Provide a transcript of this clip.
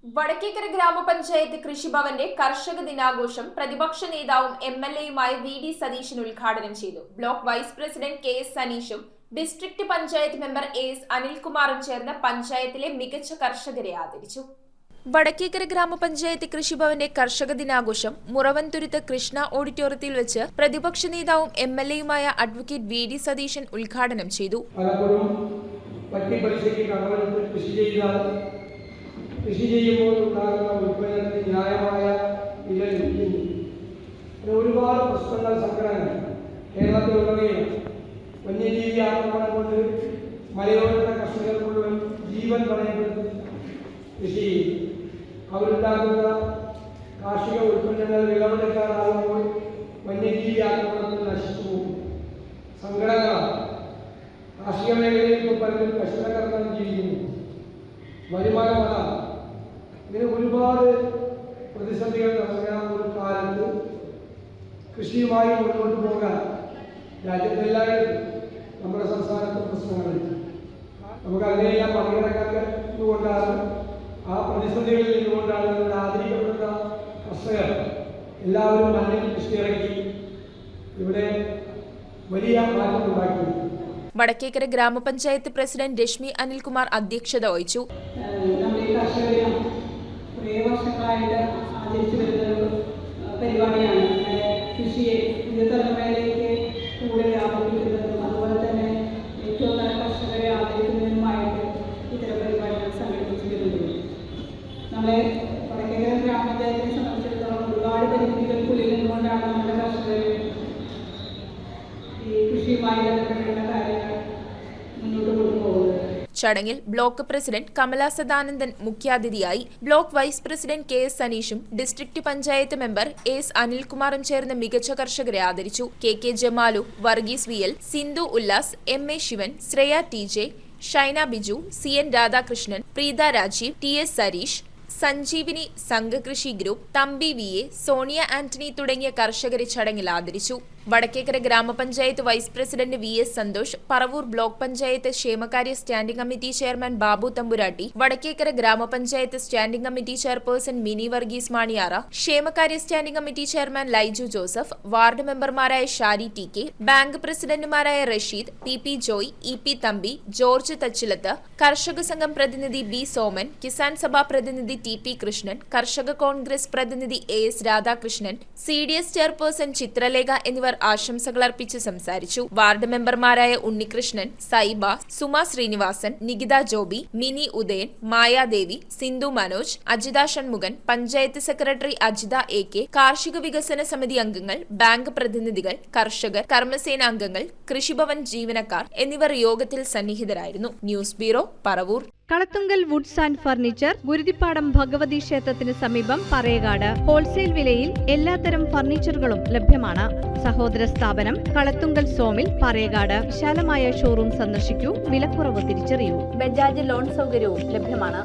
വടക്കേക്കര ഗ്രാമപഞ്ചായത്ത് കൃഷിഭവന്റെ കർഷക ദിനാഘോഷം പ്രതിപക്ഷ നേതാവും എംഎൽഎയുമായ വി.ഡി. സതീശൻ ഉദ്ഘാടനം ചെയ്തു. Block vice president KS. സനീഷും ഡിസ്ട്രിക്ട് പഞ്ചായത്ത് മെമ്പർ എ.എസ്. അനിൽകുമാറും ചേർന്ന് പഞ്ചായത്തിലെ മികച്ച കർഷകരെ ആദരിച്ചു. വടക്കേക്കര ഗ്രാമപഞ്ചായത്ത് കൃഷിഭവന്റെ കർഷക ദിനാഘോഷം മുറവൻതുരുത്ത് കൃഷ്ണ ഓഡിറ്റോറിയത്തിൽ വെച്ച് പ്രതിപക്ഷ നേതാവും എംഎൽഎയുമായ അഡ്വക്കേറ്റ് വി.ഡി. സതീശൻ ഉദ്ഘാടനം ചെയ്തു. കൃഷി ചെയ്യുമ്പോൾ ഉണ്ടാകുന്ന ഉൽപ്പന്നത്തിന് ന്യായമായ വില ലഭിക്കുന്നു. ഒരുപാട് പ്രശ്നങ്ങൾ സംഘടനകൾ കേരളത്തിലുടനീളം വന്യജീവി ആക്രമണം കൊണ്ട് മലയോരത്തെ കർഷകർ മുഴുവൻ ജീവൻ പണയപ്പെടുത്തി കൃഷി ചെയ്യും. അവരുണ്ടാക്കുന്ന കാർഷിക ഉൽപ്പന്നങ്ങൾ വിളവെടുക്കാനാകുമ്പോൾ വന്യജീവി ആക്രമണത്തിൽ നശിച്ചു പോകും. സംഘടനകളാണ് കാർഷിക മേഖലയിൽ ഇപ്പോൾ പലരും കർഷകർക്കാണ് ജീവിക്കുന്നു. വരുമാനമാണ്. ഇങ്ങനെ ഒരുപാട് പ്രതിസന്ധികൾ നിറഞ്ഞ ഒരു കാലത്ത് കൃഷിയുമായി മുന്നോട്ട് പോകാൻ രാജ്യത്തെല്ലാവരും നമ്മുടെ സംസ്ഥാനത്തെ പ്രശ്നങ്ങളുണ്ട്. നമുക്ക് അതിനെല്ലാം മറികടക്കാൻ കൊണ്ടാണ് ആ പ്രതിസന്ധികളിൽ നിന്നുകൊണ്ടാണ് നമ്മുടെ ആദരിക്കപ്പെടുന്ന കർഷകർ എല്ലാവരും മണ്ണിൽ കൃഷി ഇറക്കി ഇവിടെ വലിയ മാറ്റം ഉണ്ടാക്കി. വടക്കേക്കര ഗ്രാമപഞ്ചായത്ത് പ്രസിഡന്റ് രശ്മി അനിൽകുമാർ അധ്യക്ഷത വഹിച്ചു. വർഷങ്ങളായിട്ട് ആചരിച്ചു വരുന്ന ഒരു പരിപാടിയാണ്. കൃഷിയെ യുവതലമുറയിലേക്ക് കൂടുതൽ വ്യാപിപ്പിക്കുന്നതും അതുപോലെ തന്നെ ഏറ്റവും നല്ല കർഷകരെ ആദരിക്കുന്നതിനുമായിട്ട് ഇത്തരം പരിപാടികൾ സംഘടിപ്പിച്ചു വരുന്നത്. നമ്മളെ വടക്കേക്കര ഗ്രാമപഞ്ചായത്തിനെ സംബന്ധിച്ചിടത്തോളം ഒരുപാട് പരിമിതികൾക്കുള്ളിൽ നിന്നുകൊണ്ടാണ് നമ്മുടെ കർഷകർ ഈ കൃഷിയുമായി ബന്ധപ്പെട്ടുള്ള കാര്യങ്ങൾ മുന്നോട്ട് കൊണ്ടുപോകുന്നത്. ചടങ്ങിൽ ബ്ലോക്ക് പ്രസിഡന്റ് കമല സദാനന്ദൻ മുഖ്യാതിഥിയായി. Block vice president KS. സനീഷും ഡിസ്ട്രിക്ട് പഞ്ചായത്ത് മെമ്പർ എ.എസ്. അനിൽകുമാറും ചേർന്ന് മികച്ച കർഷകരെ ആദരിച്ചു. K. Jamalu, Varghese V L, Sindhu Ullas, M A. Shivan, Shreya T J, Shaina Biju, C N. Radhakrishnan, Preetha Rajeev, T S. Sareesh, Sanjeevini സംഘകൃഷി ഗ്രൂപ്പ്, തമ്പി വി.എ, സോണിയ ആന്റണി തുടങ്ങിയ കർഷകരെ ചടങ്ങിൽ ആദരിച്ചു. വടക്കേക്കര ഗ്രാമപഞ്ചായത്ത് vice president V S. Santhosh, Paravur block panchayat ക്ഷേമകാര്യ standing committee chairman Babu Thampuratti, Vadakkekkara ഗ്രാമപഞ്ചായത്ത് standing committee chairperson Mini Varghese Maniyara, ക്ഷേമകാര്യ standing committee chairman Laiju Joseph, ward മെമ്പർമാരായ ഷാരി ടി.കെ, ബാങ്ക് പ്രസിഡന്റുമാരായ റഷീദ്, പി.പി. ജോയ്, ഇ.പി. തമ്പി, ജോർജ് തച്ചിലത്ത്, കർഷക സംഘം പ്രതിനിധി ബി. സോമൻ, കിസാൻ സഭ പ്രതിനിധി ടി.പി. കൃഷ്ണൻ, കർഷക കോൺഗ്രസ് പ്രതിനിധി A S. Radhakrishnan, C D S. Chairperson Chithralekha എന്നിവർ ആശംസകൾ അർപ്പിച്ച് സംസാരിച്ചു. വാർഡ് മെമ്പർമാരായ ഉണ്ണികൃഷ്ണൻ, സൈബ, സുമ ശ്രീനിവാസൻ, നികിത ജോബി, മിനി ഉദയൻ, മായാദേവി, സിന്ധു മനോജ്, അജിത ഷൺമുഖൻ, പഞ്ചായത്ത് സെക്രട്ടറി അജിത എ.കെ, കാർഷിക വികസന സമിതി അംഗങ്ങൾ, ബാങ്ക് പ്രതിനിധികൾ, കർഷകർ, കർമ്മസേന അംഗങ്ങൾ, കൃഷിഭവൻ ജീവനക്കാർ എന്നിവർ യോഗത്തിൽ സന്നിഹിതരായിരുന്നു. News bureau, Paravur. Kalathunkal woods and furniture, Guruthippadam Bhagavathi ക്ഷേത്രത്തിന് സമീപം പറയകാട്. ഹോൾസെയിൽ വിലയിൽ എല്ലാത്തരം ഫർണിച്ചറുകളും ലഭ്യമാണ്. സഹോദര സ്ഥാപനം കളത്തുങ്കൽ സോമിൽ, പറയകാട്. വിശാലമായ ഷോറൂം സന്ദർശിക്കൂ. വിലക്കുറവ് തിരിച്ചറിയൂ. ബജാജ് ലോൺ സൗകര്യവും ലഭ്യമാണ്.